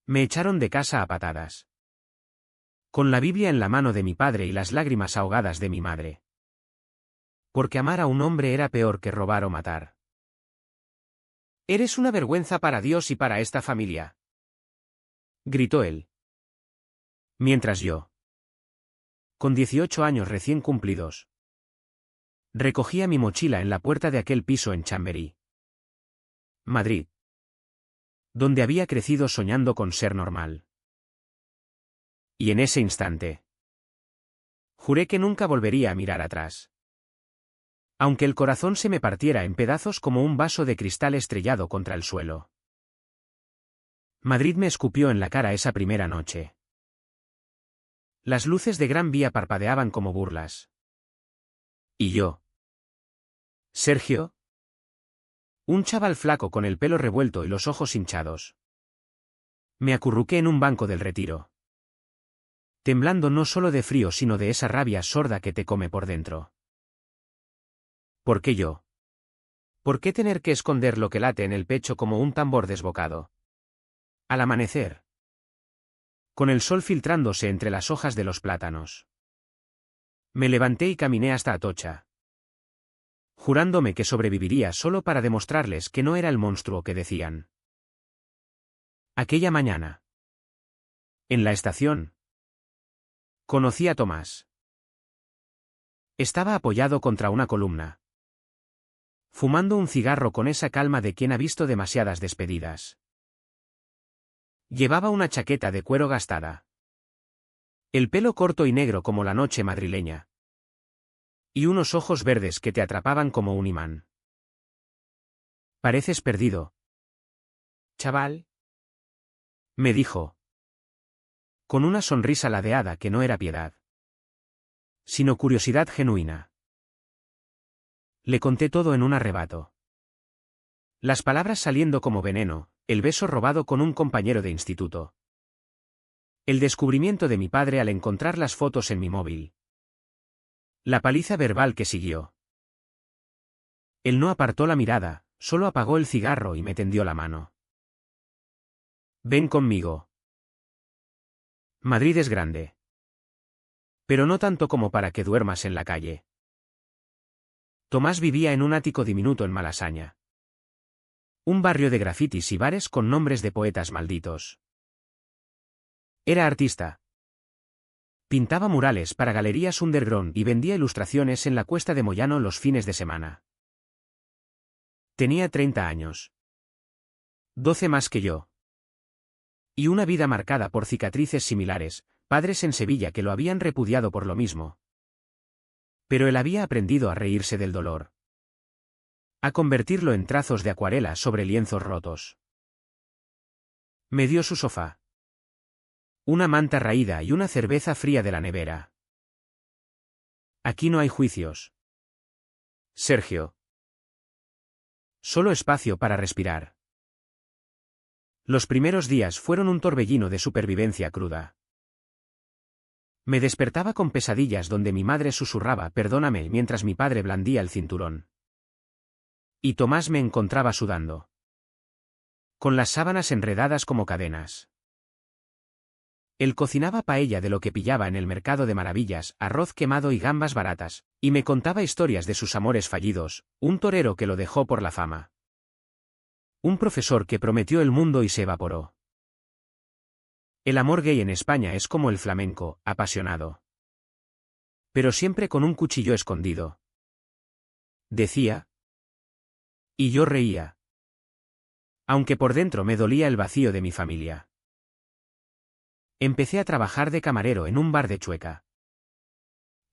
Me echaron de casa a patadas. Con la Biblia en la mano de mi padre y las lágrimas ahogadas de mi madre. Porque amar a un hombre era peor que robar o matar. «Eres una vergüenza para Dios y para esta familia», gritó él. Mientras yo, con 18 años recién cumplidos, recogía mi mochila en la puerta de aquel piso en Chamberí, Madrid, donde había crecido soñando con ser normal. Y en ese instante, juré que nunca volvería a mirar atrás. Aunque el corazón se me partiera en pedazos como un vaso de cristal estrellado contra el suelo. Madrid me escupió en la cara esa primera noche. Las luces de Gran Vía parpadeaban como burlas. Y yo, Sergio, un chaval flaco con el pelo revuelto y los ojos hinchados, me acurruqué en un banco del Retiro, temblando no solo de frío sino de esa rabia sorda que te come por dentro. ¿Por qué yo? ¿Por qué tener que esconder lo que late en el pecho como un tambor desbocado? Al amanecer, con el sol filtrándose entre las hojas de los plátanos, me levanté y caminé hasta Atocha, jurándome que sobreviviría solo para demostrarles que no era el monstruo que decían. Aquella mañana, en la estación, conocí a Tomás. Estaba apoyado contra una columna, fumando un cigarro con esa calma de quien ha visto demasiadas despedidas. Llevaba una chaqueta de cuero gastada, el pelo corto y negro como la noche madrileña, y unos ojos verdes que te atrapaban como un imán. «Pareces perdido, chaval», me dijo, con una sonrisa ladeada que no era piedad, sino curiosidad genuina. Le conté todo en un arrebato. Las palabras saliendo como veneno, el beso robado con un compañero de instituto. El descubrimiento de mi padre al encontrar las fotos en mi móvil. La paliza verbal que siguió. Él no apartó la mirada, solo apagó el cigarro y me tendió la mano. «Ven conmigo. Madrid es grande. Pero no tanto como para que duermas en la calle». Tomás vivía en un ático diminuto en Malasaña. Un barrio de grafitis y bares con nombres de poetas malditos. Era artista. Pintaba murales para galerías underground y vendía ilustraciones en la Cuesta de Moyano los fines de semana. Tenía 30 años. 12 más que yo. Y una vida marcada por cicatrices similares, padres en Sevilla que lo habían repudiado por lo mismo. Pero él había aprendido a reírse del dolor. A convertirlo en trazos de acuarela sobre lienzos rotos. Me dio su sofá. Una manta raída y una cerveza fría de la nevera. «Aquí no hay juicios, Sergio. Solo espacio para respirar». Los primeros días fueron un torbellino de supervivencia cruda. Me despertaba con pesadillas donde mi madre susurraba «perdóname» mientras mi padre blandía el cinturón. Y Tomás me encontraba sudando, con las sábanas enredadas como cadenas. Él cocinaba paella de lo que pillaba en el mercado de maravillas, arroz quemado y gambas baratas, y me contaba historias de sus amores fallidos, un torero que lo dejó por la fama. Un profesor que prometió el mundo y se evaporó. El amor gay en España es como el flamenco, apasionado. Pero siempre con un cuchillo escondido. Decía. Y yo reía. Aunque por dentro me dolía el vacío de mi familia. Empecé a trabajar de camarero en un bar de Chueca.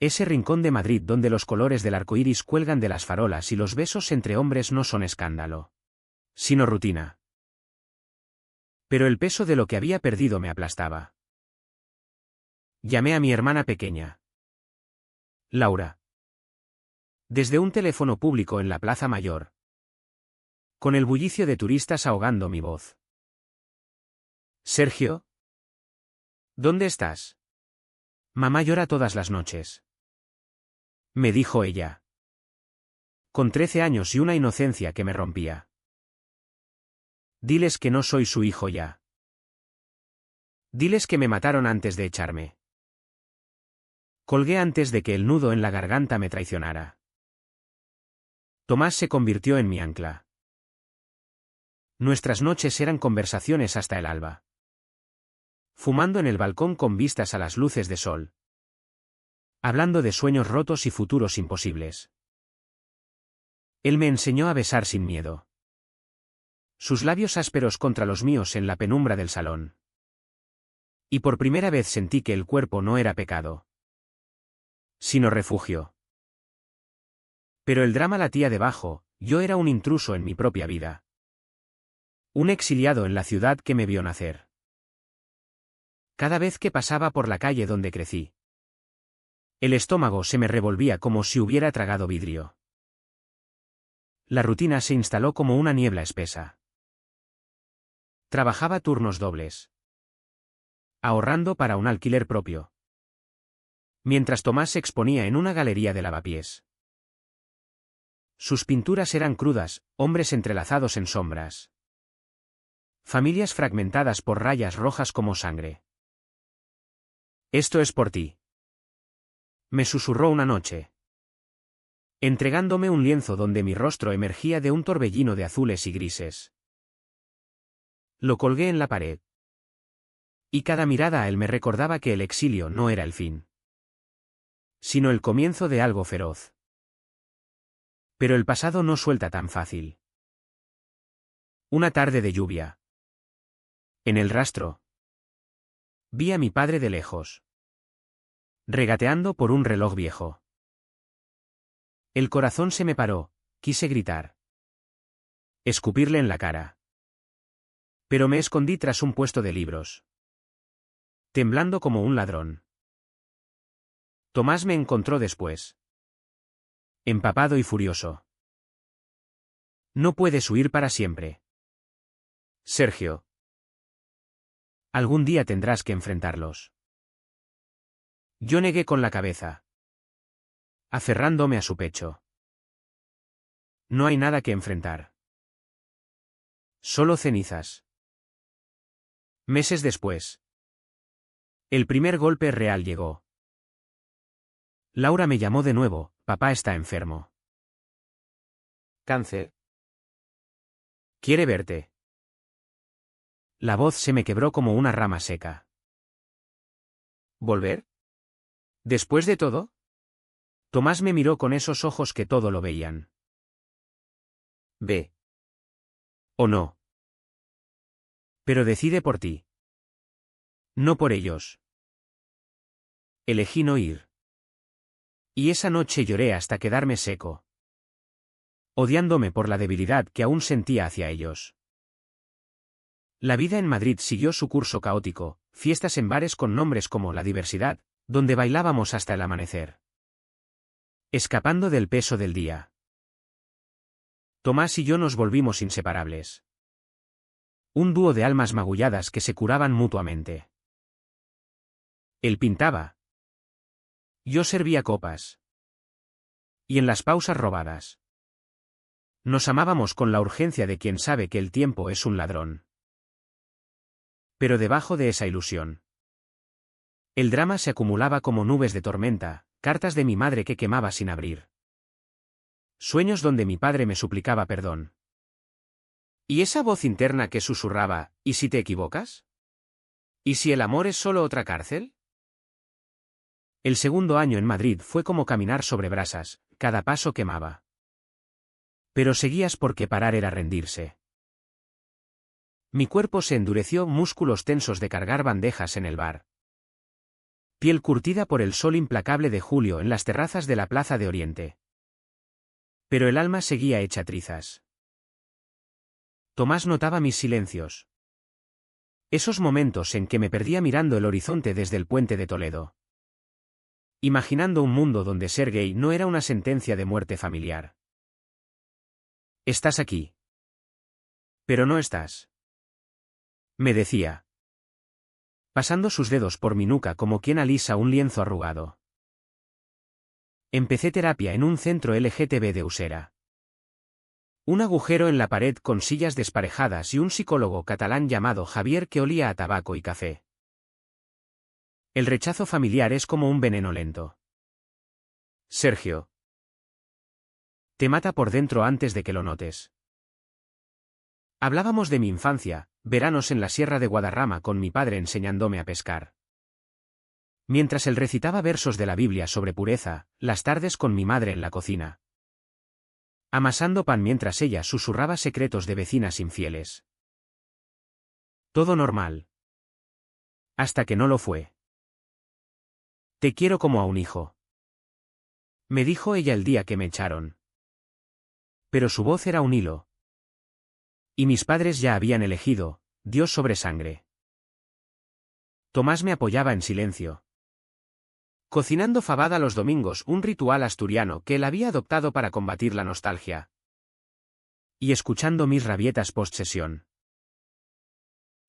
Ese rincón de Madrid donde los colores del arco iris cuelgan de las farolas y los besos entre hombres no son escándalo, sino rutina. Pero el peso de lo que había perdido me aplastaba. Llamé a mi hermana pequeña, Laura. Desde un teléfono público en la Plaza Mayor. Con el bullicio de turistas ahogando mi voz. «Sergio. ¿Dónde estás? Mamá llora todas las noches», me dijo ella. Con 13 años y una inocencia que me rompía. «Diles que no soy su hijo ya». Diles que me mataron antes de echarme. Colgué antes de que el nudo en la garganta me traicionara. Tomás se convirtió en mi ancla. Nuestras noches eran conversaciones hasta el alba. Fumando en el balcón con vistas a las luces de sol. Hablando de sueños rotos y futuros imposibles. Él me enseñó a besar sin miedo. Sus labios ásperos contra los míos en la penumbra del salón. Y por primera vez sentí que el cuerpo no era pecado, sino refugio. Pero el drama latía debajo, yo era un intruso en mi propia vida. Un exiliado en la ciudad que me vio nacer. Cada vez que pasaba por la calle donde crecí, el estómago se me revolvía como si hubiera tragado vidrio. La rutina se instaló como una niebla espesa. Trabajaba turnos dobles, ahorrando para un alquiler propio, mientras Tomás se exponía en una galería de lavapiés. Sus pinturas eran crudas, hombres entrelazados en sombras. Familias fragmentadas por rayas rojas como sangre. Esto es por ti. Me susurró una noche, entregándome un lienzo donde mi rostro emergía de un torbellino de azules y grises. Lo colgué en la pared. Y cada mirada a él me recordaba que el exilio no era el fin, sino el comienzo de algo feroz. Pero el pasado no suelta tan fácil. Una tarde de lluvia. En el rastro. Vi a mi padre de lejos, regateando por un reloj viejo. El corazón se me paró, quise gritar. Escupirle en la cara. Pero me escondí tras un puesto de libros, temblando como un ladrón. Tomás me encontró después, empapado y furioso. No puedes huir para siempre, Sergio. Algún día tendrás que enfrentarlos. Yo negué con la cabeza, aferrándome a su pecho. No hay nada que enfrentar. Solo cenizas. Meses después, el primer golpe real llegó. Laura me llamó de nuevo, papá está enfermo. Cáncer. Quiere verte. La voz se me quebró como una rama seca. ¿Volver? ¿Después de todo? Tomás me miró con esos ojos que todo lo veían. Ve. ¿O no? Pero decide por ti. No por ellos. Elegí no ir. Y esa noche lloré hasta quedarme seco, odiándome por la debilidad que aún sentía hacia ellos. La vida en Madrid siguió su curso caótico, fiestas en bares con nombres como La Diversidad, donde bailábamos hasta el amanecer, escapando del peso del día. Tomás y yo nos volvimos inseparables. Un dúo de almas magulladas que se curaban mutuamente. Él pintaba. Yo servía copas. Y en las pausas robadas, nos amábamos con la urgencia de quien sabe que el tiempo es un ladrón. Pero debajo de esa ilusión, el drama se acumulaba como nubes de tormenta, cartas de mi madre que quemaba sin abrir. Sueños donde mi padre me suplicaba perdón. ¿Y esa voz interna que susurraba, ¿y si te equivocas? ¿Y si el amor es solo otra cárcel? El segundo año en Madrid fue como caminar sobre brasas, cada paso quemaba. Pero seguías porque parar era rendirse. Mi cuerpo se endureció, músculos tensos de cargar bandejas en el bar. Piel curtida por el sol implacable de julio en las terrazas de la Plaza de Oriente. Pero el alma seguía hecha trizas. Tomás notaba mis silencios. Esos momentos en que me perdía mirando el horizonte desde el puente de Toledo. Imaginando un mundo donde ser gay no era una sentencia de muerte familiar. Estás aquí. Pero no estás. Me decía, pasando sus dedos por mi nuca como quien alisa un lienzo arrugado. Empecé terapia en un centro LGTB de Usera. Un agujero en la pared con sillas desparejadas y un psicólogo catalán llamado Javier que olía a tabaco y café. El rechazo familiar es como un veneno lento. Sergio. Te mata por dentro antes de que lo notes. Hablábamos de mi infancia, veranos en la sierra de Guadarrama con mi padre enseñándome a pescar. Mientras él recitaba versos de la Biblia sobre pureza, las tardes con mi madre en la cocina. Amasando pan mientras ella susurraba secretos de vecinas infieles. Todo normal. Hasta que no lo fue. Te quiero como a un hijo. Me dijo ella el día que me echaron. Pero su voz era un hilo. Y mis padres ya habían elegido, Dios sobre sangre. Tomás me apoyaba en silencio. Cocinando fabada los domingos, un ritual asturiano que él había adoptado para combatir la nostalgia. Y escuchando mis rabietas post-sesión.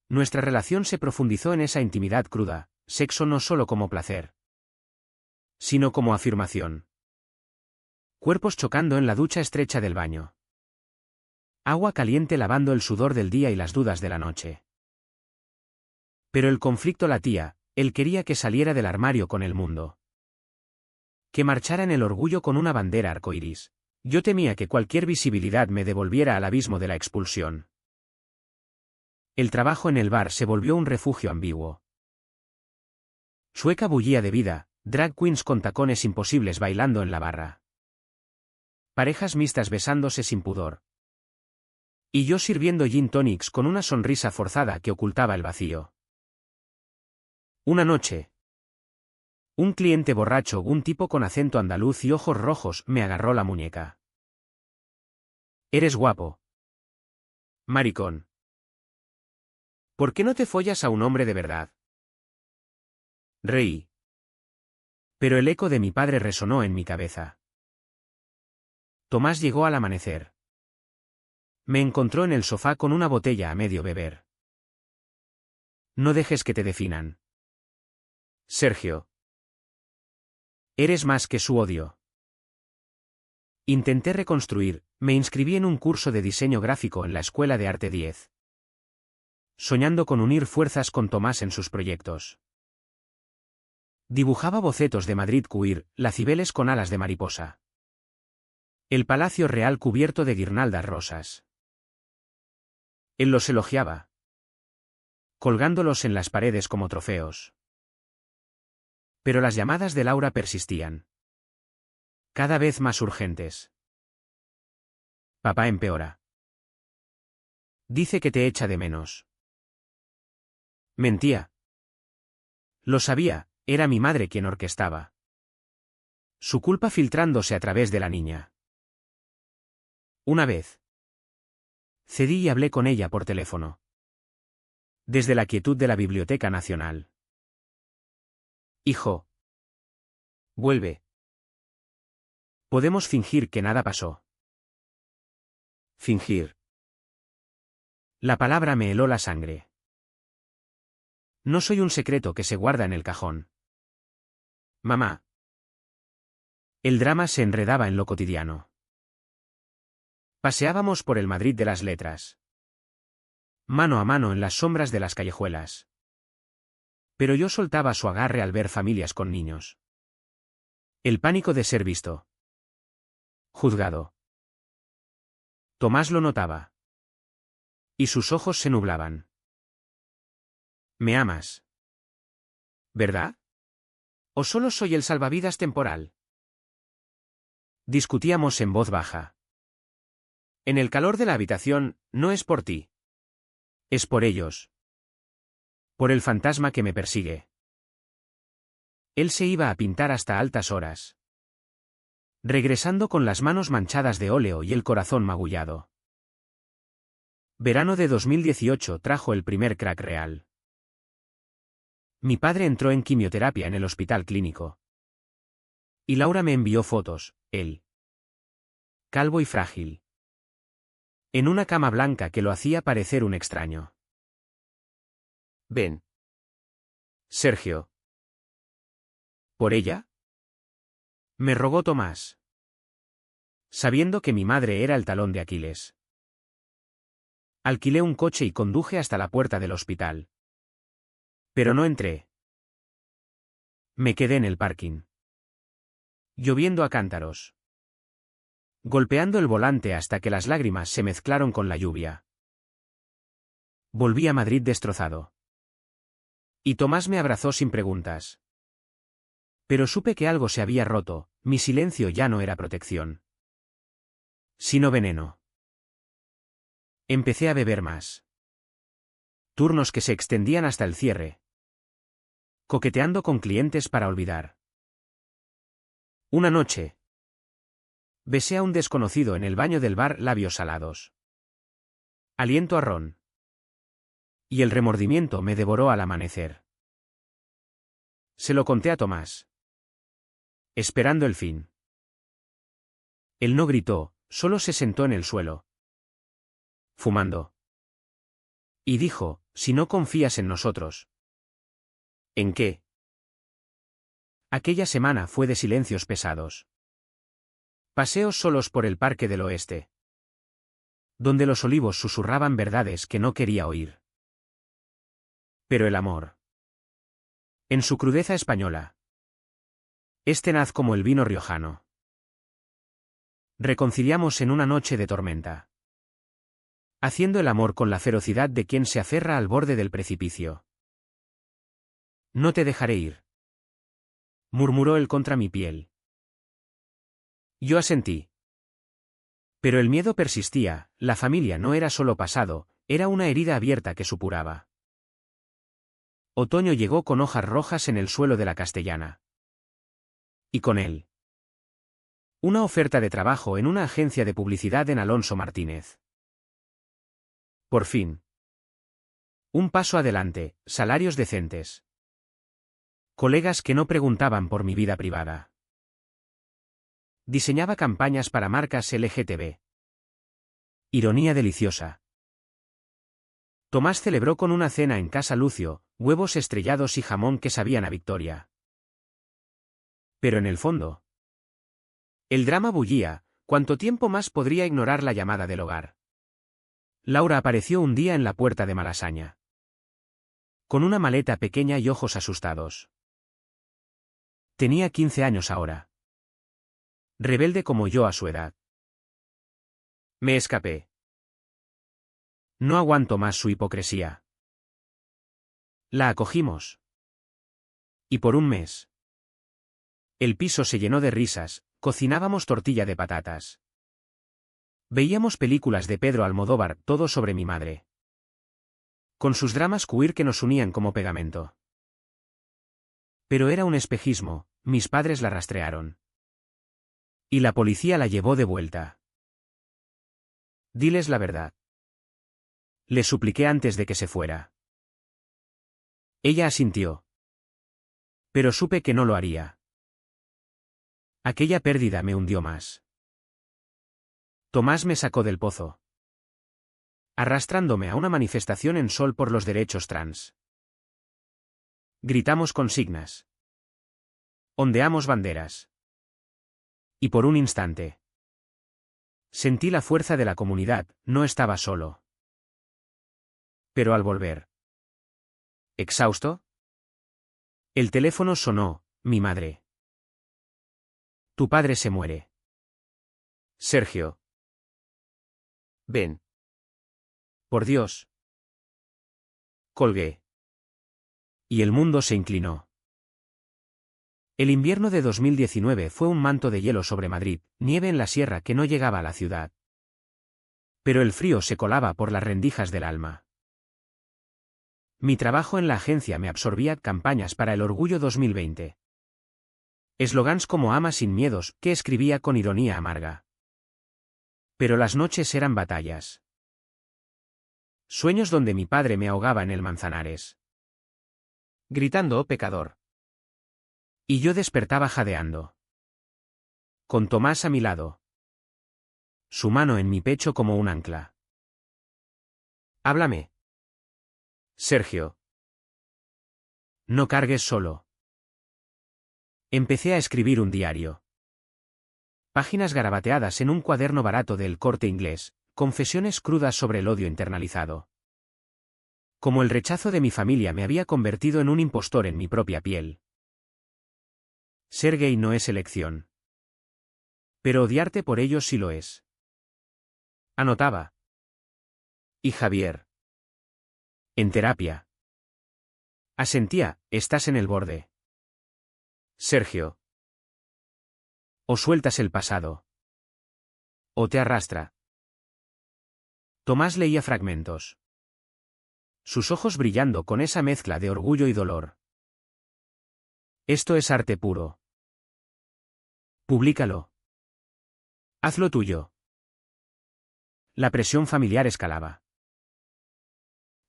Nuestra relación se profundizó en esa intimidad cruda, sexo no solo como placer, sino como afirmación. Cuerpos chocando en la ducha estrecha del baño. Agua caliente lavando el sudor del día y las dudas de la noche. Pero el conflicto latía, él quería que saliera del armario con el mundo. Que marchara en el orgullo con una bandera arcoíris. Yo temía que cualquier visibilidad me devolviera al abismo de la expulsión. El trabajo en el bar se volvió un refugio ambiguo. Chueca bullía de vida, drag queens con tacones imposibles bailando en la barra. Parejas mixtas besándose sin pudor. Y yo sirviendo gin tonics con una sonrisa forzada que ocultaba el vacío. Una noche. Un cliente borracho, un tipo con acento andaluz y ojos rojos, me agarró la muñeca. Eres guapo. Maricón. ¿Por qué no te follas a un hombre de verdad? Reí. Pero el eco de mi padre resonó en mi cabeza. Tomás llegó al amanecer. Me encontró en el sofá con una botella a medio beber. No dejes que te definan. Sergio. Eres más que su odio. Intenté reconstruir, me inscribí en un curso de diseño gráfico en la Escuela de Arte 10. Soñando con unir fuerzas con Tomás en sus proyectos. Dibujaba bocetos de Madrid queer, la Cibeles con alas de mariposa. El Palacio Real cubierto de guirnaldas rosas. Él los elogiaba. Colgándolos en las paredes como trofeos. Pero las llamadas de Laura persistían. Cada vez más urgentes. Papá empeora. Dice que te echa de menos. Mentía. Lo sabía, era mi madre quien orquestaba. Su culpa filtrándose a través de la niña. Una vez. Cedí y hablé con ella por teléfono. Desde la quietud de la Biblioteca Nacional. Hijo. Vuelve. Podemos fingir que nada pasó. Fingir. La palabra me heló la sangre. No soy un secreto que se guarda en el cajón. Mamá. El drama se enredaba en lo cotidiano. Paseábamos por el Madrid de las letras. Mano a mano en las sombras de las callejuelas. Pero yo soltaba su agarre al ver familias con niños. El pánico de ser visto. Juzgado. Tomás lo notaba. Y sus ojos se nublaban. ¿Me amas? ¿Verdad? ¿O solo soy el salvavidas temporal? Discutíamos en voz baja. En el calor de la habitación, no es por ti. Es por ellos. Por el fantasma que me persigue. Él se iba a pintar hasta altas horas. Regresando con las manos manchadas de óleo y el corazón magullado. Verano de 2018 trajo el primer crack real. Mi padre entró en quimioterapia en el hospital clínico. Y Laura me envió fotos, él. Calvo y frágil. En una cama blanca que lo hacía parecer un extraño. Ven. Sergio. ¿Por ella? Me rogó Tomás. Sabiendo que mi madre era el talón de Aquiles. Alquilé un coche y conduje hasta la puerta del hospital. Pero no entré. Me quedé en el parking. Lloviendo a cántaros. Golpeando el volante hasta que las lágrimas se mezclaron con la lluvia. Volví a Madrid destrozado. Y Tomás me abrazó sin preguntas. Pero supe que algo se había roto, mi silencio ya no era protección, sino veneno. Empecé a beber más. Turnos que se extendían hasta el cierre. Coqueteando con clientes para olvidar. Una noche. Besé a un desconocido en el baño del bar, labios salados. Aliento a ron. Y el remordimiento me devoró al amanecer. Se lo conté a Tomás. Esperando el fin. Él no gritó, solo se sentó en el suelo. Fumando. Y dijo, si no confías en nosotros. ¿En qué? Aquella semana fue de silencios pesados. Paseos solos por el Parque del Oeste. Donde los olivos susurraban verdades que no quería oír. Pero el amor. En su crudeza española. Es tenaz como el vino riojano. Reconciliamos en una noche de tormenta. Haciendo el amor con la ferocidad de quien se aferra al borde del precipicio. No te dejaré ir. Murmuró él contra mi piel. Yo asentí. Pero el miedo persistía, la familia no era solo pasado, era una herida abierta que supuraba. Otoño llegó con hojas rojas en el suelo de la Castellana. Y con él. Una oferta de trabajo en una agencia de publicidad en Alonso Martínez. Por fin. Un paso adelante, salarios decentes. Colegas que no preguntaban por mi vida privada. Diseñaba campañas para marcas LGTB. Ironía deliciosa. Tomás celebró con una cena en casa Lucio, huevos estrellados y jamón que sabían a victoria. Pero en el fondo. El drama bullía, ¿cuánto tiempo más podría ignorar la llamada del hogar? Laura apareció un día en la puerta de Malasaña. Con una maleta pequeña y ojos asustados. Tenía 15 años ahora. Rebelde como yo a su edad. Me escapé. No aguanto más su hipocresía. La acogimos. Y por un mes. El piso se llenó de risas, cocinábamos tortilla de patatas. Veíamos películas de Pedro Almodóvar, todo sobre mi madre. Con sus dramas queer que nos unían como pegamento. Pero era un espejismo, mis padres la rastrearon. Y la policía la llevó de vuelta. Diles la verdad. Le supliqué antes de que se fuera. Ella asintió. Pero supe que no lo haría. Aquella pérdida me hundió más. Tomás me sacó del pozo. Arrastrándome a una manifestación en Sol por los derechos trans. Gritamos consignas. Ondeamos banderas. Y por un instante. Sentí la fuerza de la comunidad, no estaba solo. Pero al volver. ¿Exhausto? El teléfono sonó, mi madre. Tu padre se muere. Sergio. Ven. Por Dios. Colgué. Y el mundo se inclinó. El invierno de 2019 fue un manto de hielo sobre Madrid, nieve en la sierra que no llegaba a la ciudad. Pero el frío se colaba por las rendijas del alma. Mi trabajo en la agencia me absorbía campañas para el Orgullo 2020. Eslogans como Ama sin miedos, que escribía con ironía amarga. Pero las noches eran batallas. Sueños donde mi padre me ahogaba en el Manzanares. Gritando, oh pecador. Y yo despertaba jadeando. Con Tomás a mi lado. Su mano en mi pecho como un ancla. Háblame. Sergio. No cargues solo. Empecé a escribir un diario. Páginas garabateadas en un cuaderno barato del Corte Inglés, confesiones crudas sobre el odio internalizado. Como el rechazo de mi familia me había convertido en un impostor en mi propia piel. Ser gay no es elección. Pero odiarte por ello sí lo es. Anotaba. Y Javier. En terapia. Asentía, estás en el borde. Sergio. O sueltas el pasado. O te arrastra. Tomás leía fragmentos. Sus ojos brillando con esa mezcla de orgullo y dolor. Esto es arte puro. Públicalo. Hazlo tuyo. La presión familiar escalaba.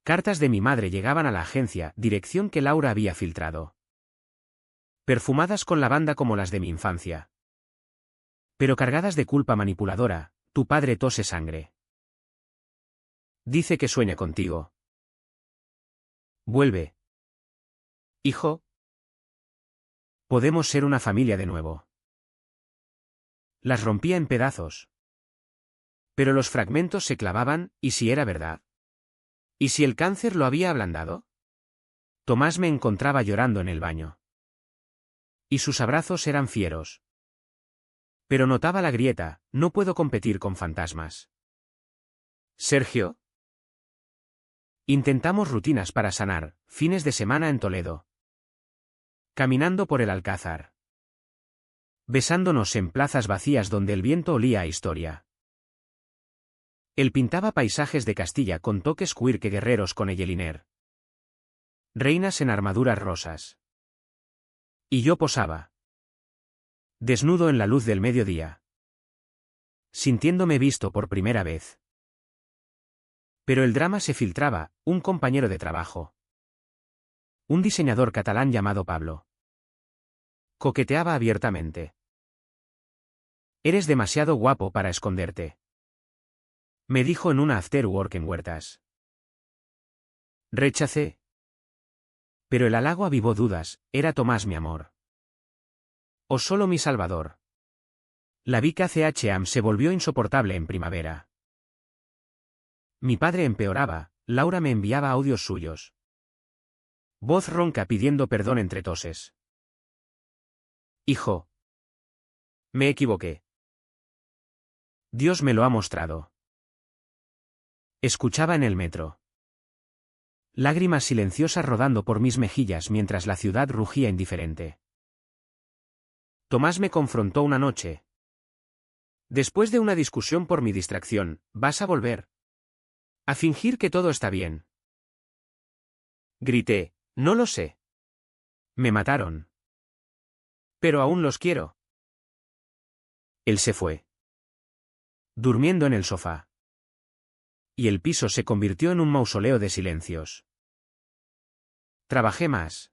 Cartas de mi madre llegaban a la agencia, dirección que Laura había filtrado. Perfumadas con lavanda como las de mi infancia. Pero cargadas de culpa manipuladora, tu padre tose sangre. Dice que sueña contigo. Vuelve. Hijo. Podemos ser una familia de nuevo. Las rompía en pedazos. Pero los fragmentos se clavaban, ¿y si era verdad? ¿Y si el cáncer lo había ablandado? Tomás me encontraba llorando en el baño. Y sus abrazos eran fieros. Pero notaba la grieta, no puedo competir con fantasmas. Sergio. Intentamos rutinas para sanar, fines de semana en Toledo. Caminando por el Alcázar. Besándonos en plazas vacías donde el viento olía a historia. Él pintaba paisajes de Castilla con toques queer que guerreros con Eyeliner. Reinas en armaduras rosas. Y yo posaba. Desnudo en la luz del mediodía. Sintiéndome visto por primera vez. Pero el drama se filtraba, un compañero de trabajo. Un diseñador catalán llamado Pablo. Coqueteaba abiertamente. Eres demasiado guapo para esconderte. Me dijo en una after work en Huertas. Rechacé. Pero el halago avivó dudas, ¿era Tomás mi amor? ¿O solo mi salvador? La Vica CHAM se volvió insoportable en primavera. Mi padre empeoraba, Laura me enviaba audios suyos. Voz ronca pidiendo perdón entre toses. Hijo. Me equivoqué. Dios me lo ha mostrado. Escuchaba en el metro. Lágrimas silenciosas rodando por mis mejillas mientras la ciudad rugía indiferente. Tomás me confrontó una noche. Después de una discusión por mi distracción, ¿vas a volver? A fingir que todo está bien. Grité, no lo sé. Me mataron. Pero aún los quiero. Él se fue. Durmiendo en el sofá. Y el piso se convirtió en un mausoleo de silencios. Trabajé más.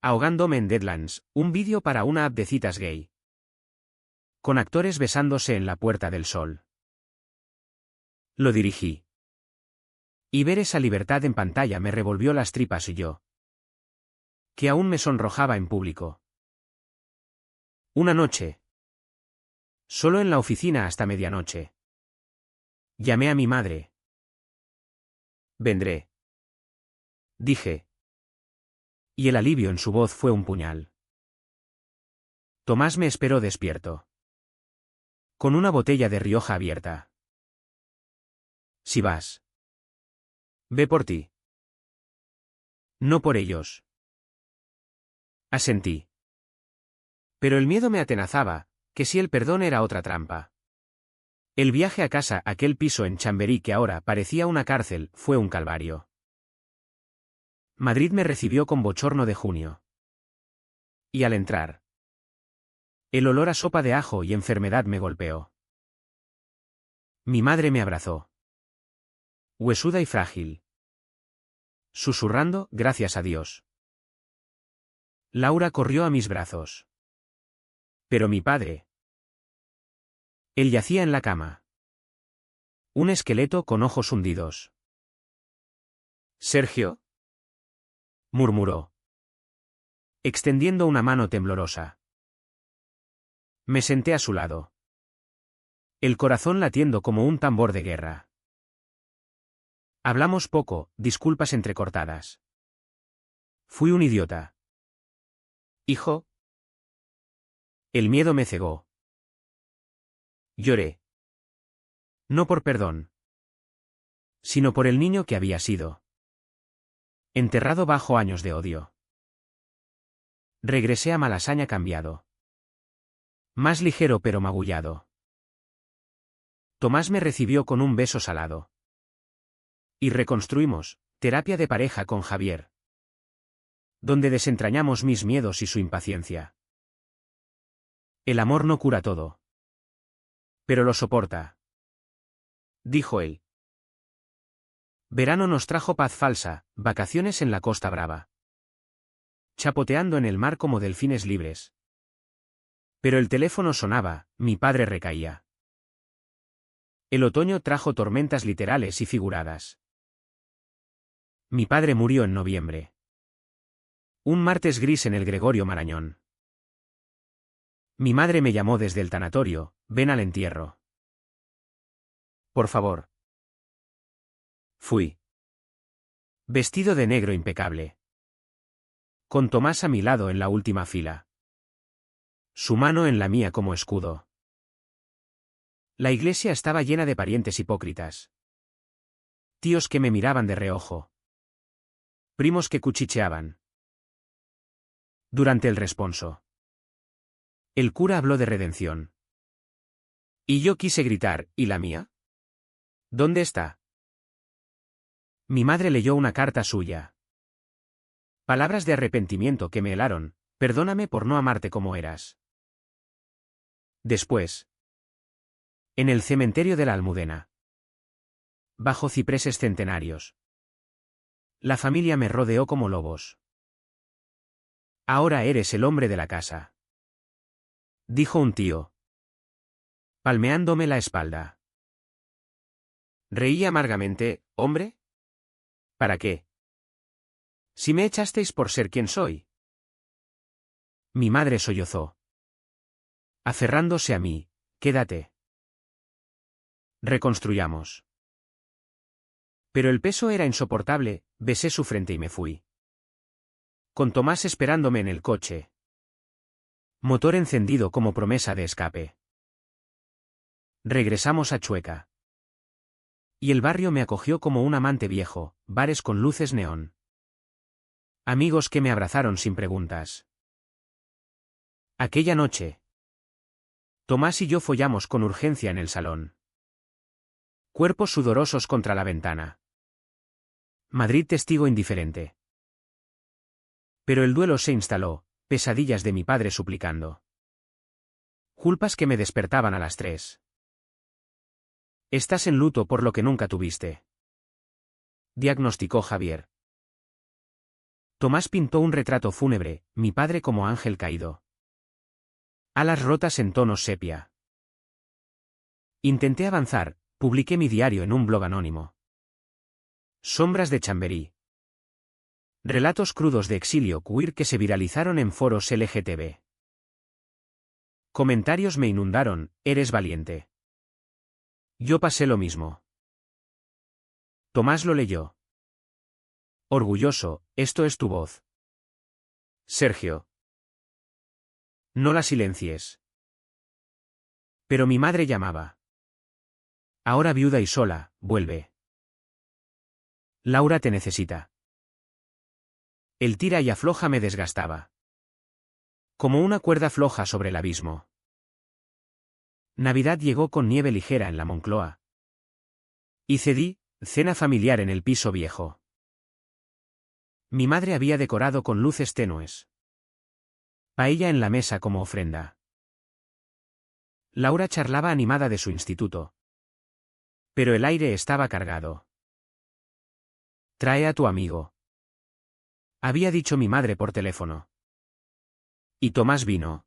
Ahogándome en Deadlands, un vídeo para una app de citas gay. Con actores besándose en la Puerta del Sol. Lo dirigí. Y ver esa libertad en pantalla me revolvió las tripas y yo. Que aún me sonrojaba en público. Una noche. Solo en la oficina hasta medianoche. Llamé a mi madre. Vendré. Dije. Y el alivio en su voz fue un puñal. Tomás me esperó despierto. Con una botella de Rioja abierta. Si vas. Ve por ti. No por ellos. Asentí. Pero el miedo me atenazaba, que si el perdón era otra trampa. El viaje a casa, aquel piso en Chamberí que ahora parecía una cárcel, fue un calvario. Madrid me recibió con bochorno de junio. Y al entrar, el olor a sopa de ajo y enfermedad me golpeó. Mi madre me abrazó. Huesuda y frágil. Susurrando, gracias a Dios. Laura corrió a mis brazos. Pero mi padre. Él yacía en la cama. Un esqueleto con ojos hundidos. Sergio. Murmuró. Extendiendo una mano temblorosa. Me senté a su lado. El corazón latiendo como un tambor de guerra. Hablamos poco, disculpas entrecortadas. Fui un idiota. Hijo. El miedo me cegó. Lloré. No por perdón, sino por el niño que había sido. Enterrado bajo años de odio. Regresé a Malasaña cambiado. Más ligero pero magullado. Tomás me recibió con un beso salado. Y reconstruimos, terapia de pareja con Javier. Donde desentrañamos mis miedos y su impaciencia. El amor no cura todo. Pero lo soporta. Dijo él. Verano nos trajo paz falsa, vacaciones en la Costa Brava. Chapoteando en el mar como delfines libres. Pero el teléfono sonaba, mi padre recaía. El otoño trajo tormentas literales y figuradas. Mi padre murió en noviembre. Un martes gris en el Gregorio Marañón. Mi madre me llamó desde el tanatorio, ven al entierro. Por favor. Fui. Vestido de negro impecable. Con Tomás a mi lado en la última fila. Su mano en la mía como escudo. La iglesia estaba llena de parientes hipócritas. Tíos que me miraban de reojo. Primos que cuchicheaban. Durante el responso. El cura habló de redención. Y yo quise gritar, ¿y la mía? ¿Dónde está? Mi madre leyó una carta suya. Palabras de arrepentimiento que me helaron, perdóname por no amarte como eras. Después. En el cementerio de la Almudena. Bajo cipreses centenarios. La familia me rodeó como lobos. Ahora eres el hombre de la casa. Dijo un tío. Palmeándome la espalda. Reí amargamente, ¿hombre? ¿Para qué? Si me echasteis por ser quien soy. Mi madre sollozó. Aferrándose a mí, quédate. Reconstruyamos. Pero el peso era insoportable, besé su frente y me fui. Con Tomás esperándome en el coche. Motor encendido como promesa de escape. Regresamos a Chueca. Y el barrio me acogió como un amante viejo, bares con luces neón. Amigos que me abrazaron sin preguntas. Aquella noche. Tomás y yo follamos con urgencia en el salón. Cuerpos sudorosos contra la ventana. Madrid testigo indiferente. Pero el duelo se instaló, pesadillas de mi padre suplicando. Culpas que me despertaban a las 3. Estás en luto por lo que nunca tuviste. Diagnosticó Javier. Tomás pintó un retrato fúnebre, mi padre como ángel caído. Alas rotas en tonos sepia. Intenté avanzar, publiqué mi diario en un blog anónimo. Sombras de Chamberí. Relatos crudos de exilio queer que se viralizaron en foros LGTB. Comentarios me inundaron, eres valiente. Yo pasé lo mismo. Tomás lo leyó. Orgulloso, esto es tu voz. Sergio. No la silencies. Pero mi madre llamaba. Ahora viuda y sola, vuelve. Laura te necesita. El tira y afloja me desgastaba. Como una cuerda floja sobre el abismo. Navidad llegó con nieve ligera en la Moncloa. Y cedí, cena familiar en el piso viejo. Mi madre había decorado con luces tenues. Paella en la mesa como ofrenda. Laura charlaba animada de su instituto. Pero el aire estaba cargado. Trae a tu amigo. Había dicho mi madre por teléfono. Y Tomás vino.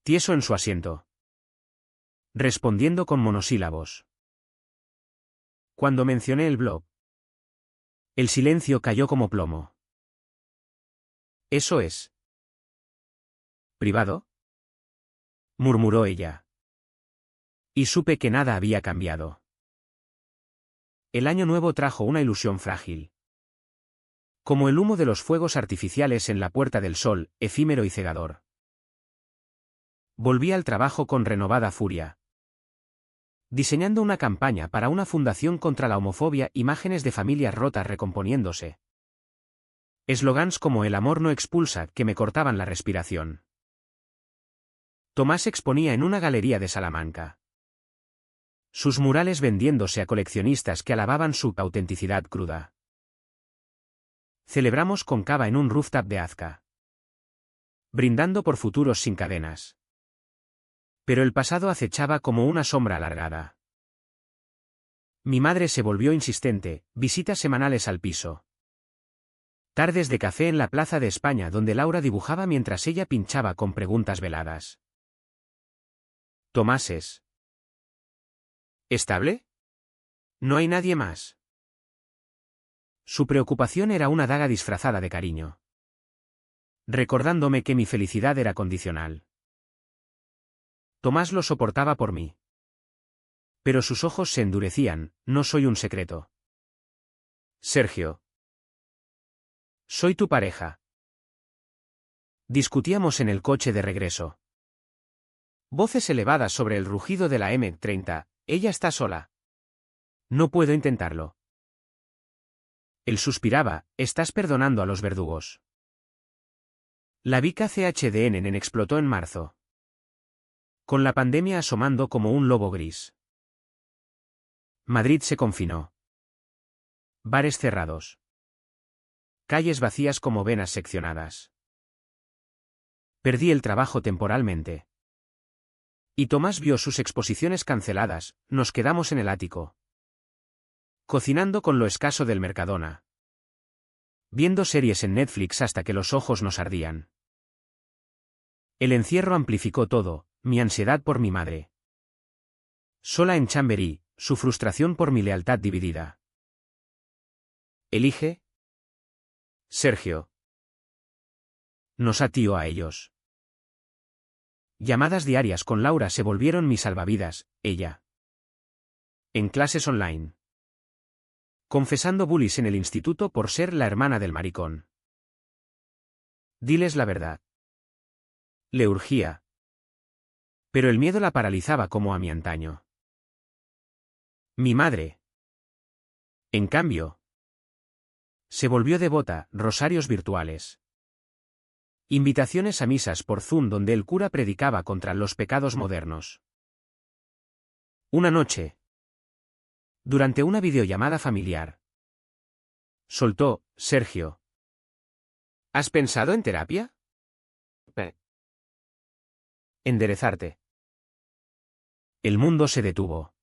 Tieso en su asiento. Respondiendo con monosílabos. Cuando mencioné el blog. El silencio cayó como plomo. Eso es. ¿Privado? Murmuró ella. Y supe que nada había cambiado. El año nuevo trajo una ilusión frágil. Como el humo de los fuegos artificiales en la Puerta del Sol, efímero y cegador. Volví al trabajo con renovada furia. Diseñando una campaña para una fundación contra la homofobia, imágenes de familias rotas recomponiéndose. Eslogans como "El amor no expulsa", que me cortaban la respiración. Tomás exponía en una galería de Salamanca. Sus murales vendiéndose a coleccionistas que alababan su autenticidad cruda. Celebramos con cava en un rooftop de Azca. Brindando por futuros sin cadenas. Pero el pasado acechaba como una sombra alargada. Mi madre se volvió insistente, visitas semanales al piso. Tardes de café en la Plaza de España donde Laura dibujaba mientras ella pinchaba con preguntas veladas. Tomás es ¿estable? ¿No hay nadie más? Su preocupación era una daga disfrazada de cariño. Recordándome que mi felicidad era condicional. Tomás lo soportaba por mí. Pero sus ojos se endurecían, no soy un secreto. Sergio. Soy tu pareja. Discutíamos en el coche de regreso. Voces elevadas sobre el rugido de la M30, ella está sola. No puedo intentarlo. Él suspiraba, estás perdonando a los verdugos. La Vica CHDN explotó en marzo. Con la pandemia asomando como un lobo gris. Madrid se confinó. Bares cerrados. Calles vacías como venas seccionadas. Perdí el trabajo temporalmente. Y Tomás vio sus exposiciones canceladas, nos quedamos en el ático. Cocinando con lo escaso del Mercadona. Viendo series en Netflix hasta que los ojos nos ardían. El encierro amplificó todo, mi ansiedad por mi madre. Sola en Chamberí, su frustración por mi lealtad dividida. Elige. Sergio. Nos atío a ellos. Llamadas diarias con Laura se volvieron mi salvavidas, ella. En clases online. Confesando bullies en el instituto por ser la hermana del maricón. Diles la verdad. Le urgía. Pero el miedo la paralizaba como a mi antaño. Mi madre. En cambio. Se volvió devota, rosarios virtuales. Invitaciones a misas por Zoom donde el cura predicaba contra los pecados modernos. Una noche. Durante una videollamada familiar. Soltó, Sergio. ¿Has pensado en terapia? Enderezarte. El mundo se detuvo.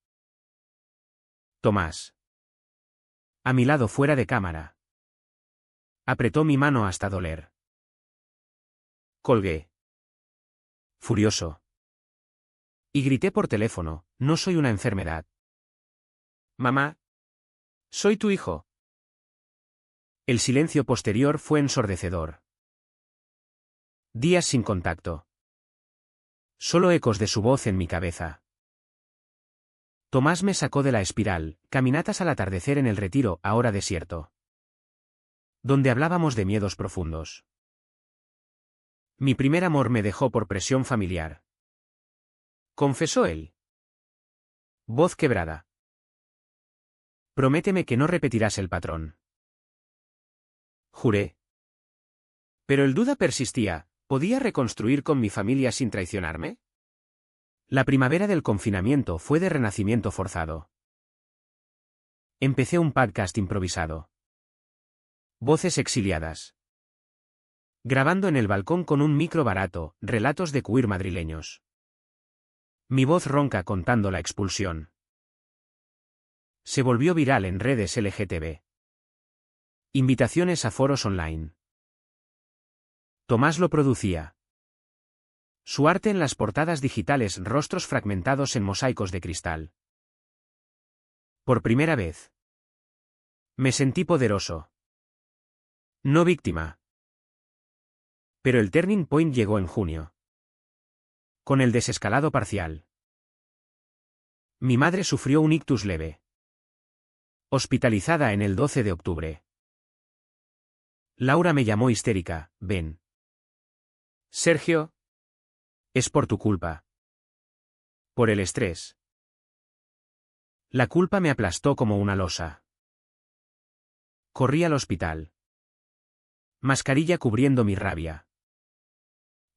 Tomás. A mi lado fuera de cámara. Apretó mi mano hasta doler. Colgué. Furioso. Y grité por teléfono, no soy una enfermedad. Mamá. Soy tu hijo. El silencio posterior fue ensordecedor. Días sin contacto. Solo ecos de su voz en mi cabeza. Tomás me sacó de la espiral, caminatas al atardecer en el Retiro, ahora desierto. Donde hablábamos de miedos profundos. Mi primer amor me dejó por presión familiar. Confesó él. Voz quebrada. Prométeme que no repetirás el patrón. Juré. Pero el duda persistía, ¿podía reconstruir con mi familia sin traicionarme? La primavera del confinamiento fue de renacimiento forzado. Empecé un podcast improvisado. Voces exiliadas. Grabando en el balcón con un micro barato, relatos de queer madrileños. Mi voz ronca contando la expulsión. Se volvió viral en redes LGTB. Invitaciones a foros online. Tomás lo producía. Su arte en las portadas digitales, rostros fragmentados en mosaicos de cristal. Por primera vez. Me sentí poderoso. No víctima. Pero el turning point llegó en junio. Con el desescalado parcial. Mi madre sufrió un ictus leve. Hospitalizada en el 12 de octubre. Laura me llamó histérica, ven. Sergio. Es por tu culpa. Por el estrés. La culpa me aplastó como una losa. Corrí al hospital. Mascarilla cubriendo mi rabia.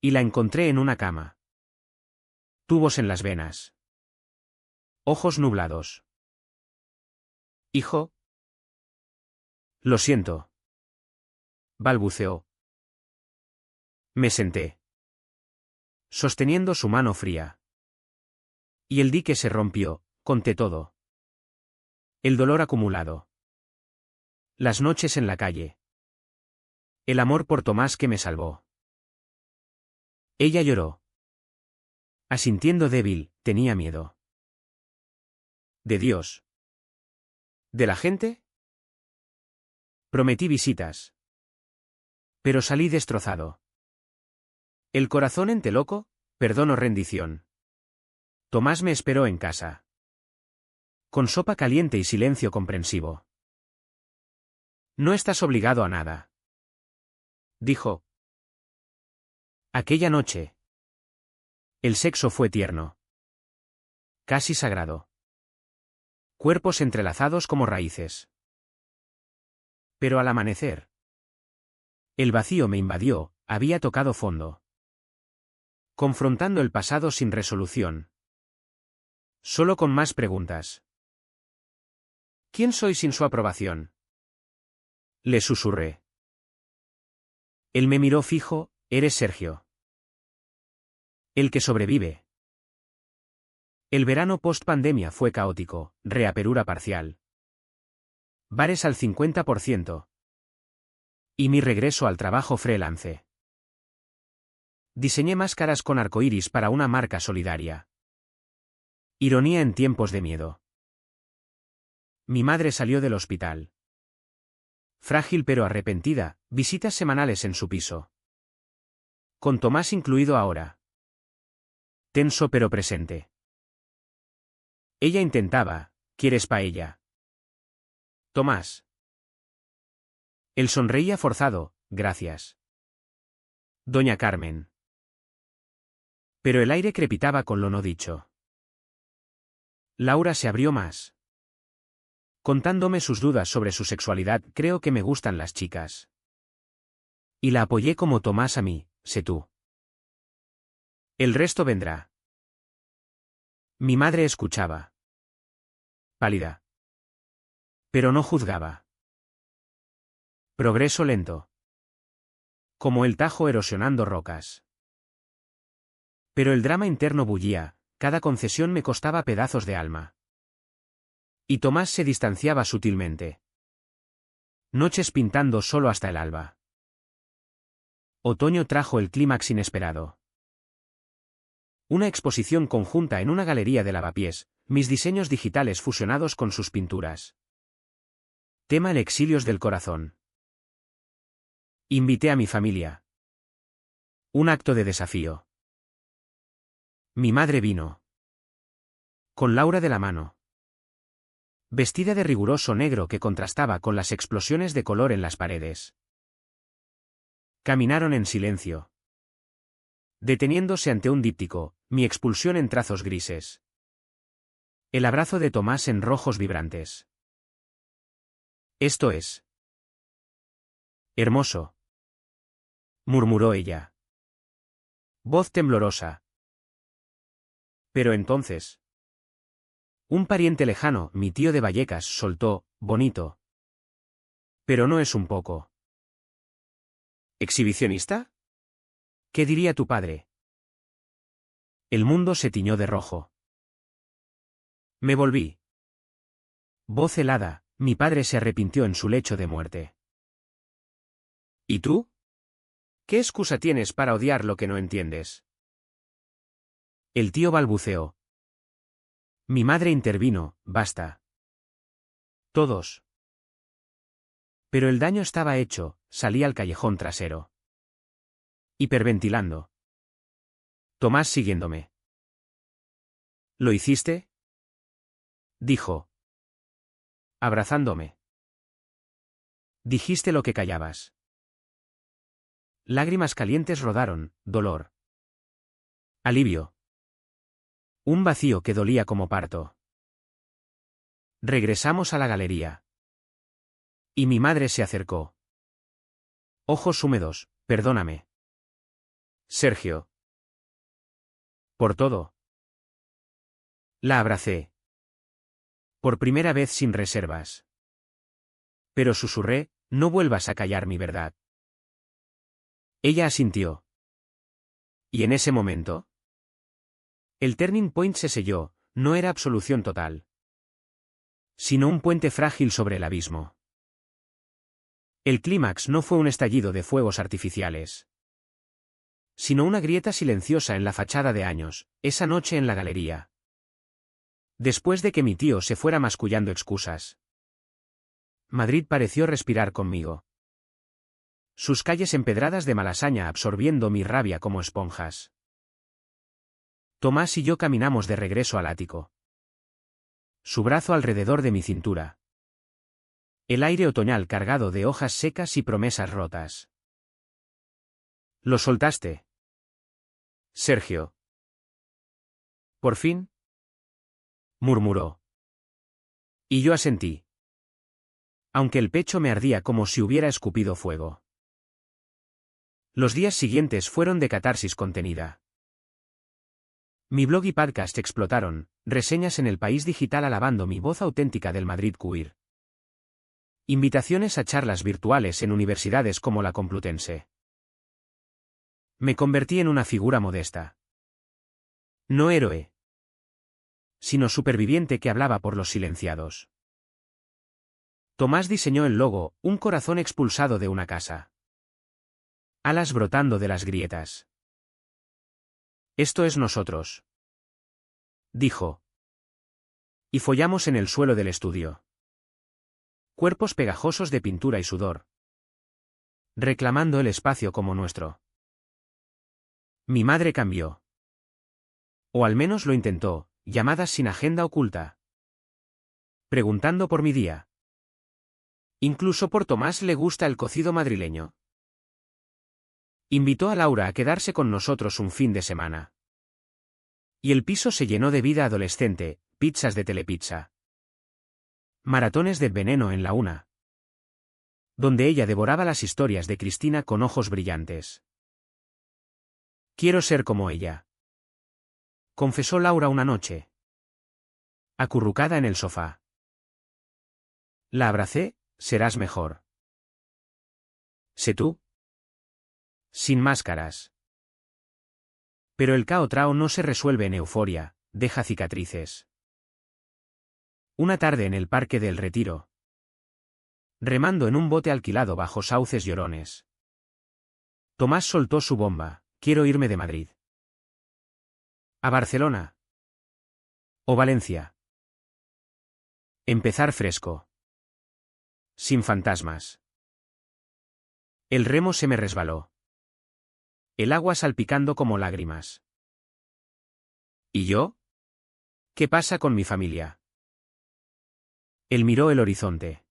Y la encontré en una cama. Tubos en las venas. Ojos nublados. Hijo. Lo siento. Balbuceó. Me senté. Sosteniendo su mano fría. Y el dique se rompió, conté todo. El dolor acumulado. Las noches en la calle. El amor por Tomás que me salvó. Ella lloró. Asintiendo débil, tenía miedo. ¿De Dios? ¿De la gente? Prometí visitas. Pero salí destrozado. El corazón ente loco, perdón o rendición. Tomás me esperó en casa. Con sopa caliente y silencio comprensivo. No estás obligado a nada. Dijo. Aquella noche. El sexo fue tierno. Casi sagrado. Cuerpos entrelazados como raíces. Pero al amanecer. El vacío me invadió, había tocado fondo. Confrontando el pasado sin resolución. Solo con más preguntas. ¿Quién soy sin su aprobación? Le susurré. Él me miró fijo, eres Sergio. El que sobrevive. El verano post-pandemia fue caótico, reapertura parcial. Bares al 50%. Y mi regreso al trabajo freelance. Diseñé máscaras con arcoíris para una marca solidaria. Ironía en tiempos de miedo. Mi madre salió del hospital. Frágil pero arrepentida, visitas semanales en su piso. Con Tomás incluido ahora. Tenso pero presente. Ella intentaba, ¿quieres paella? Tomás. Él sonreía forzado, gracias. Doña Carmen. Pero el aire crepitaba con lo no dicho. Laura se abrió más. Contándome sus dudas sobre su sexualidad, creo que me gustan las chicas. Y la apoyé como Tomás a mí, sé tú. El resto vendrá. Mi madre escuchaba. Pálida. Pero no juzgaba. Progreso lento. Como el Tajo erosionando rocas. Pero el drama interno bullía, cada concesión me costaba pedazos de alma. Y Tomás se distanciaba sutilmente. Noches pintando solo hasta el alba. Otoño trajo el clímax inesperado. Una exposición conjunta en una galería de Lavapiés, mis diseños digitales fusionados con sus pinturas. Tema el exilios del corazón. Invité a mi familia. Un acto de desafío. Mi madre vino. Con Laura de la mano. Vestida de riguroso negro que contrastaba con las explosiones de color en las paredes. Caminaron en silencio. Deteniéndose ante un díptico, mi expulsión en trazos grises. El abrazo de Tomás en rojos vibrantes. Esto es. Hermoso. Murmuró ella. Voz temblorosa. Pero entonces. Un pariente lejano, mi tío de Vallecas, soltó, bonito. Pero no es un poco. ¿Exhibicionista? ¿Qué diría tu padre? El mundo se tiñó de rojo. Me volví. Voz helada, mi padre se arrepintió en su lecho de muerte. ¿Y tú? ¿Qué excusa tienes para odiar lo que no entiendes? El tío balbuceó. Mi madre intervino, basta. Todos. Pero el daño estaba hecho, salí al callejón trasero. Hiperventilando. Tomás siguiéndome. ¿Lo hiciste? Dijo. Abrazándome. Dijiste lo que callabas. Lágrimas calientes rodaron, dolor. Alivio. Un vacío que dolía como parto. Regresamos a la galería. Y mi madre se acercó. Ojos húmedos, perdóname. Sergio. Por todo. La abracé. Por primera vez sin reservas. Pero susurré, no vuelvas a callar mi verdad. Ella asintió. Y en ese momento, el turning point se selló, no era absolución total, sino un puente frágil sobre el abismo. El clímax no fue un estallido de fuegos artificiales, sino una grieta silenciosa en la fachada de años, esa noche en la galería. Después de que mi tío se fuera mascullando excusas, Madrid pareció respirar conmigo. Sus calles empedradas de Malasaña absorbiendo mi rabia como esponjas. Tomás y yo caminamos de regreso al ático. Su brazo alrededor de mi cintura. El aire otoñal cargado de hojas secas y promesas rotas. ¿Lo soltaste? Sergio. Por fin. Murmuró. Y yo asentí. Aunque el pecho me ardía como si hubiera escupido fuego. Los días siguientes fueron de catarsis contenida. Mi blog y podcast explotaron, reseñas en El País Digital alabando mi voz auténtica del Madrid queer. Invitaciones a charlas virtuales en universidades como la Complutense. Me convertí en una figura modesta. No héroe, sino superviviente que hablaba por los silenciados. Tomás diseñó el logo, un corazón expulsado de una casa. Alas brotando de las grietas. Esto es nosotros. Dijo. Y follamos en el suelo del estudio. Cuerpos pegajosos de pintura y sudor. Reclamando el espacio como nuestro. Mi madre cambió. O al menos lo intentó, llamadas sin agenda oculta. Preguntando por mi día. Incluso por Tomás le gusta el cocido madrileño. Invitó a Laura a quedarse con nosotros un fin de semana. Y el piso se llenó de vida adolescente, pizzas de Telepizza. Maratones de Veneno en la una. Donde ella devoraba las historias de Cristina con ojos brillantes. Quiero ser como ella. Confesó Laura una noche. Acurrucada en el sofá. La abracé, serás mejor. Sé tú. Sin máscaras. Pero el Cao Trao no se resuelve en euforia, deja cicatrices. Una tarde en el Parque del Retiro. Remando en un bote alquilado bajo sauces llorones. Tomás soltó su bomba, quiero irme de Madrid. ¿A Barcelona? ¿O Valencia? Empezar fresco. Sin fantasmas. El remo se me resbaló. El agua salpicando como lágrimas. ¿Y yo? ¿Qué pasa con mi familia? Él miró el horizonte.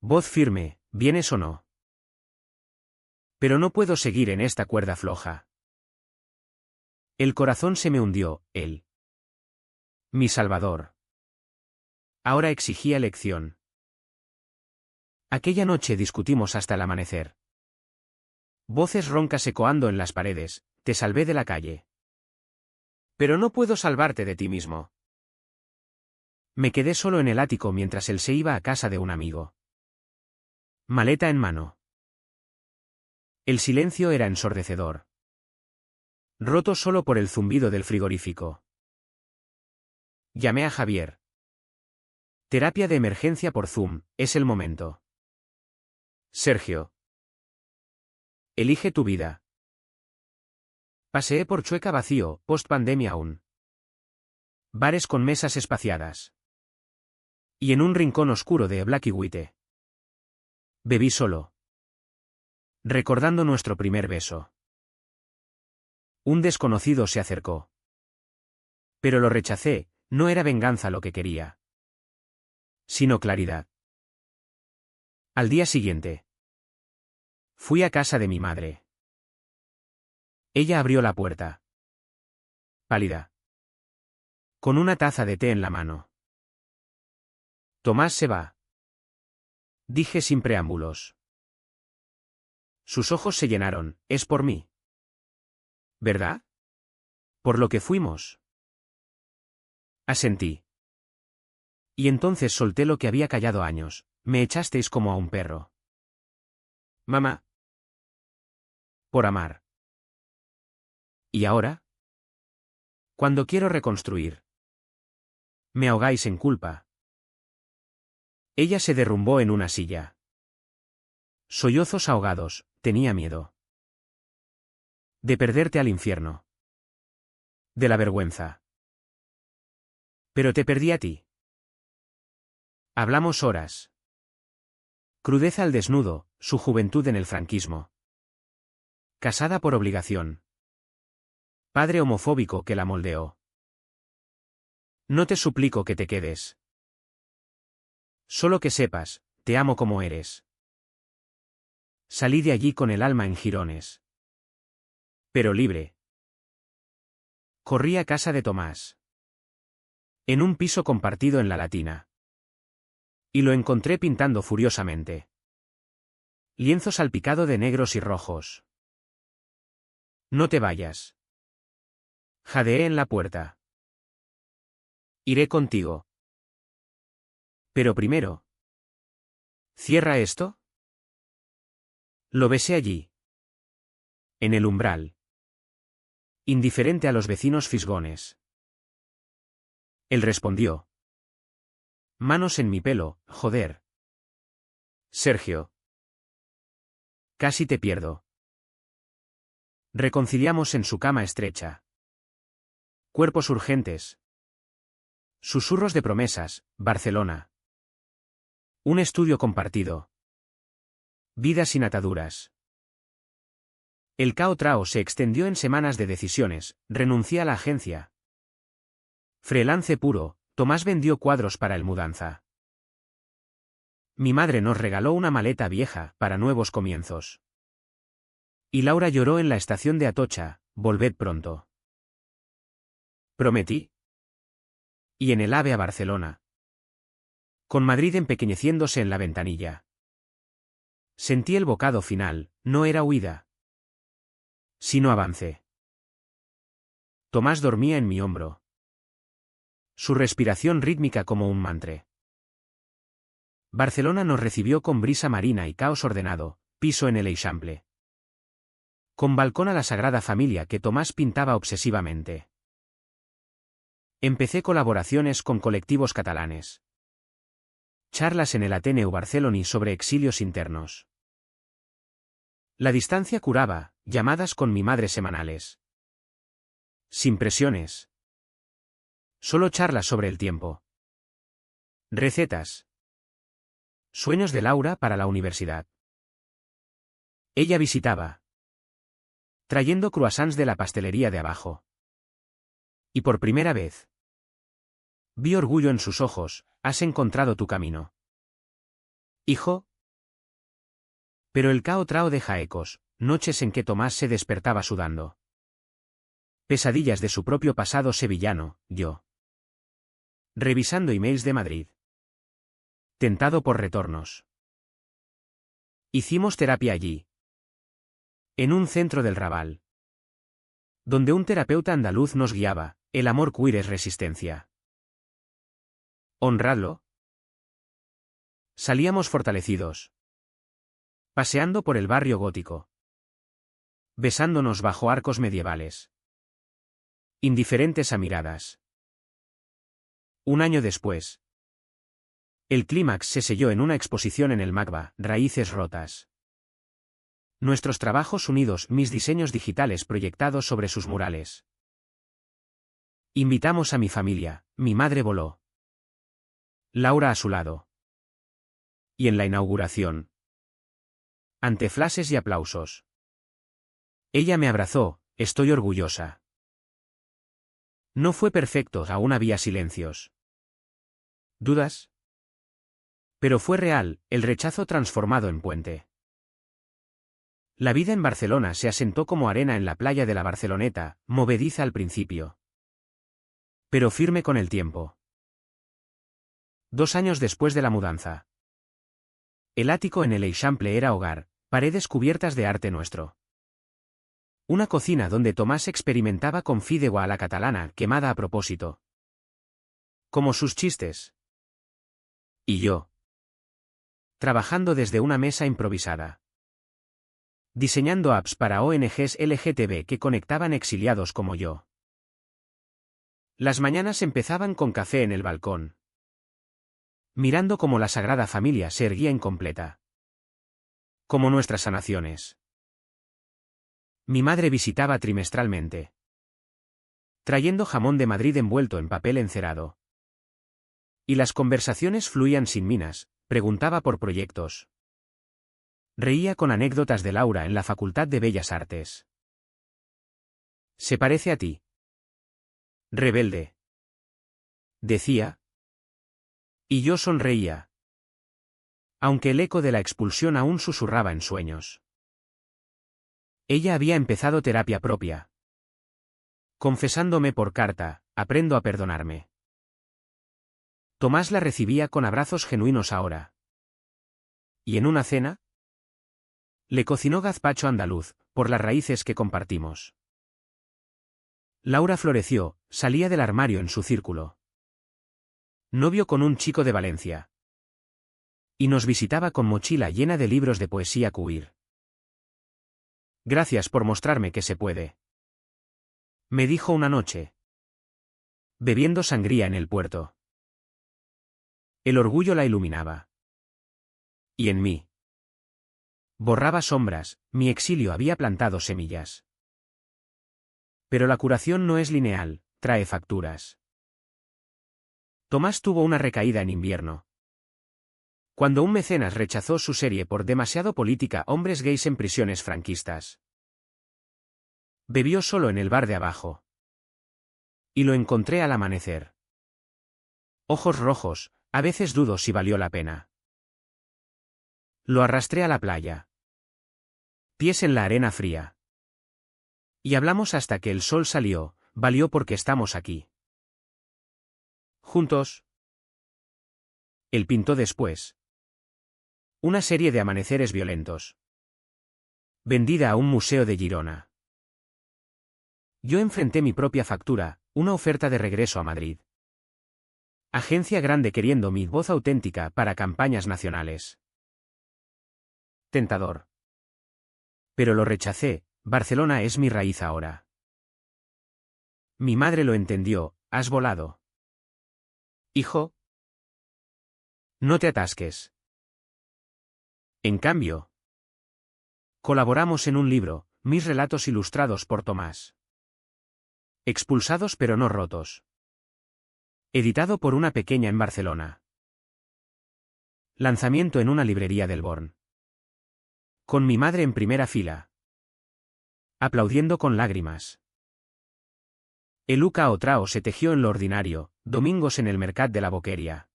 Voz firme, ¿vienes o no? Pero no puedo seguir en esta cuerda floja. El corazón se me hundió, él. Mi salvador. Ahora exigía lección. Aquella noche discutimos hasta el amanecer. Voces roncas ecoando en las paredes, te salvé de la calle. Pero no puedo salvarte de ti mismo. Me quedé solo en el ático mientras él se iba a casa de un amigo. Maleta en mano. El silencio era ensordecedor. Roto solo por el zumbido del frigorífico. Llamé a Javier. Terapia de emergencia por Zoom, es el momento. Sergio. Elige tu vida. Paseé por Chueca vacío, post-pandemia aún. Bares con mesas espaciadas. Y en un rincón oscuro de Black y White. Bebí solo. Recordando nuestro primer beso. Un desconocido se acercó. Pero lo rechacé, no era venganza lo que quería. Sino claridad. Al día siguiente. Fui a casa de mi madre. Ella abrió la puerta. pálida, con una taza de té en la mano. Tomás se va. Dije sin preámbulos. Sus ojos se llenaron. Es por mí. ¿Verdad? Por lo que fuimos. Asentí. Y entonces solté lo que había callado años. Me echasteis como a un perro. Mamá. Por amar. ¿Y ahora? Cuando quiero reconstruir. Me ahogáis en culpa. Ella se derrumbó en una silla. Sollozos ahogados, tenía miedo. De perderte al infierno. De la vergüenza. Pero te perdí a ti. Hablamos horas. Crudeza al desnudo, su juventud en el franquismo. Casada por obligación. Padre homofóbico que la moldeó. No te suplico que te quedes. Solo que sepas, te amo como eres. Salí de allí con el alma en jirones. Pero libre. Corrí a casa de Tomás. En un piso compartido en la Latina. Y lo encontré pintando furiosamente. Lienzo salpicado de negros y rojos. No te vayas. Jadeé en la puerta. Iré contigo. Pero primero. ¿Cierra esto? Lo besé allí. En el umbral. Indiferente a los vecinos fisgones. Él respondió. Manos en mi pelo, joder. Sergio. Casi te pierdo. Reconciliamos en su cama estrecha. Cuerpos urgentes. Susurros de promesas, Barcelona. Un estudio compartido. Vida sin ataduras. El Cao Trao se extendió en semanas de decisiones, renuncié a la agencia. Freelance puro, Tomás vendió cuadros para el Mudanza. Mi madre nos regaló una maleta vieja, para nuevos comienzos. Y Laura lloró en la estación de Atocha, volved pronto. Prometí. Y en el AVE a Barcelona. Con Madrid empequeñeciéndose en la ventanilla. Sentí el bocado final, no era huida. Sino avance. Tomás dormía en mi hombro. Su respiración rítmica como un mantre. Barcelona nos recibió con brisa marina y caos ordenado, piso en el Eixample. Con balcón a la Sagrada Familia que Tomás pintaba obsesivamente. Empecé colaboraciones con colectivos catalanes. Charlas en el Ateneu Barceloní sobre exilios internos. La distancia curaba, llamadas con mi madre semanales. Sin presiones. Solo charlas sobre el tiempo. Recetas. Sueños de Laura para la universidad. Ella visitaba. Trayendo croissants de la pastelería de abajo. Y por primera vez. Vi orgullo en sus ojos, has encontrado tu camino. Hijo. Pero el Cao Trao deja ecos, noches en que Tomás se despertaba sudando. Pesadillas de su propio pasado sevillano, yo. Revisando emails de Madrid. Tentado por retornos. Hicimos terapia allí. En un centro del Raval. Donde un terapeuta andaluz nos guiaba, el amor queer es resistencia. Honradlo. Salíamos fortalecidos. Paseando por el barrio gótico. Besándonos bajo arcos medievales. Indiferentes a miradas. Un año después. El clímax se selló en una exposición en el MACBA, Raíces rotas. Nuestros trabajos unidos, mis diseños digitales proyectados sobre sus murales. Invitamos a mi familia, mi madre voló. Laura a su lado. Y en la inauguración. Ante flashes y aplausos. Ella me abrazó, estoy orgullosa. No fue perfecto, aún había silencios. ¿Dudas? Pero fue real, el rechazo transformado en puente. La vida en Barcelona se asentó como arena en la playa de la Barceloneta, movediza al principio. pero firme con el tiempo. 2 años después de la mudanza. El ático en el Eixample era hogar, paredes cubiertas de arte nuestro. Una cocina donde Tomás experimentaba con fideuà a la catalana, quemada a propósito. Como sus chistes. Y yo. Trabajando desde una mesa improvisada. Diseñando apps para ONGs LGTB que conectaban exiliados como yo. Las mañanas empezaban con café en el balcón. Mirando cómo la Sagrada Familia se erguía incompleta. Como nuestras sanaciones. Mi madre visitaba trimestralmente. Trayendo jamón de Madrid envuelto en papel encerado. Y las conversaciones fluían sin minas, preguntaba por proyectos. Reía con anécdotas de Laura en la Facultad de Bellas Artes. ¿Se parece a ti? Rebelde. Decía. Y yo sonreía. Aunque el eco de la expulsión aún susurraba en sueños. Ella había empezado terapia propia. Confesándome por carta, aprendo a perdonarme. Tomás la recibía con abrazos genuinos ahora. ¿Y en una cena? Le cocinó gazpacho andaluz, por las raíces que compartimos. Laura floreció, salía del armario en su círculo. Novio con un chico de Valencia. Y nos visitaba con mochila llena de libros de poesía queer. Gracias por mostrarme que se puede. Me dijo una noche. Bebiendo sangría en el puerto. El orgullo la iluminaba. Y en mí. Borraba sombras, mi exilio había plantado semillas. Pero la curación no es lineal, trae facturas. Tomás tuvo una recaída en invierno. Cuando un mecenas rechazó su serie por demasiado política, hombres gays en prisiones franquistas. Bebió solo en el bar de abajo. Y lo encontré al amanecer. Ojos rojos, a veces dudo si valió la pena. Lo arrastré a la playa. Pies en la arena fría. Y hablamos hasta que el sol salió, valió porque estamos aquí. Juntos. Él pintó después. Una serie de amaneceres violentos. Vendida a un museo de Girona. Yo enfrenté mi propia factura, una oferta de regreso a Madrid. Agencia grande queriendo mi voz auténtica para campañas nacionales. Tentador. Pero lo rechacé, Barcelona es mi raíz ahora. Mi madre lo entendió, has volado. Hijo. No te atasques. En cambio. Colaboramos en un libro, mis relatos ilustrados por Tomás. Expulsados pero no rotos. Editado por una pequeña en Barcelona. Lanzamiento en una librería del Born. Con mi madre en primera fila. Aplaudiendo con lágrimas. El uca o trao se tejió en lo ordinario, domingos en el mercat de la Boqueria.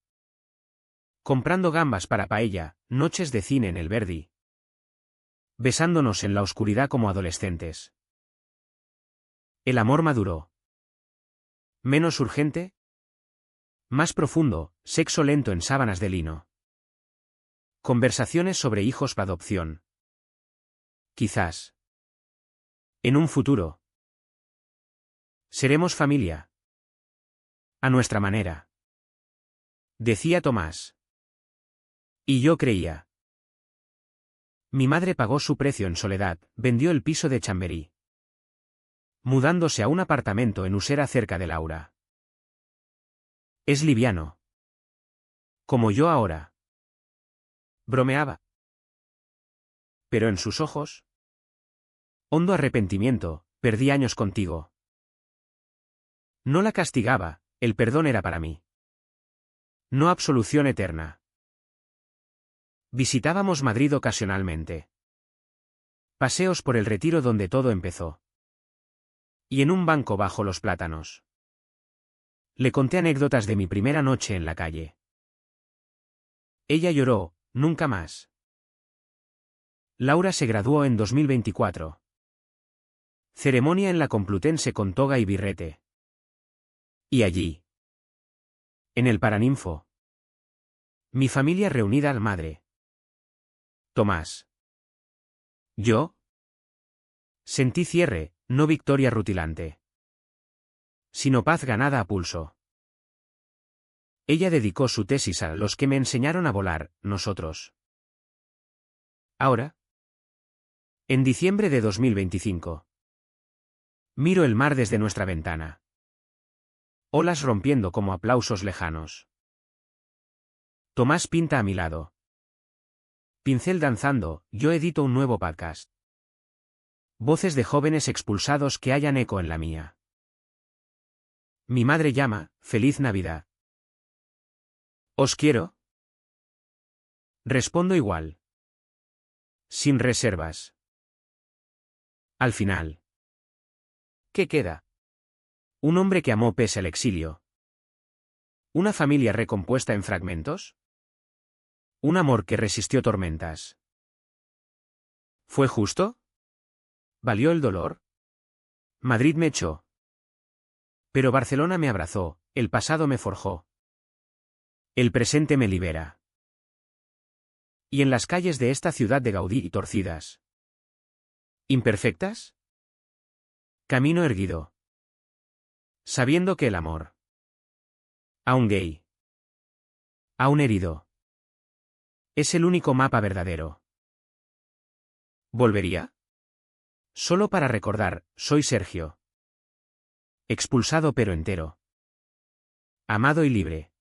Comprando gambas para paella, noches de cine en el Verdi. Besándonos en la oscuridad como adolescentes. El amor maduró. Menos urgente. Más profundo, sexo lento en sábanas de lino. Conversaciones sobre hijos para adopción. Quizás. En un futuro. Seremos familia. A nuestra manera. Decía Tomás. Y yo creía. Mi madre pagó su precio en soledad, vendió el piso de Chamberí. Mudándose a un apartamento en Usera cerca de Laura. Es liviano. Como yo ahora. Bromeaba. Pero en sus ojos. Hondo arrepentimiento, perdí años contigo. No la castigaba, el perdón era para mí. No absolución eterna. Visitábamos Madrid ocasionalmente. Paseos por el Retiro donde todo empezó. Y en un banco bajo los plátanos. Le conté anécdotas de mi primera noche en la calle. Ella lloró, nunca más. Laura se graduó en 2024. Ceremonia en la Complutense con toga y birrete. Y allí, en el Paraninfo, mi familia reunida al madre. Tomás. Yo sentí cierre, no victoria rutilante, sino paz ganada a pulso. Ella dedicó su tesis a los que me enseñaron a volar, nosotros. Ahora, en diciembre de 2025, miro el mar desde nuestra ventana. Olas rompiendo como aplausos lejanos. Tomás pinta a mi lado. Pincel danzando, yo edito un nuevo podcast. Voces de jóvenes expulsados que hallan eco en la mía. Mi madre llama, Feliz Navidad. ¿Os quiero? Respondo igual. Sin reservas. Al final, ¿qué queda? Un hombre que amó pese al exilio. ¿Una familia recompuesta en fragmentos? Un amor que resistió tormentas. ¿Fue justo? ¿Valió el dolor? Madrid me echó. Pero Barcelona me abrazó, el pasado me forjó. El presente me libera. Y en las calles de esta ciudad de Gaudí y torcidas. ¿Imperfectas? Camino erguido. Sabiendo que el amor. Aún gay. Aún herido. Es el único mapa verdadero. ¿Volvería? Solo para recordar, soy Sergio. Expulsado pero entero. Amado y libre.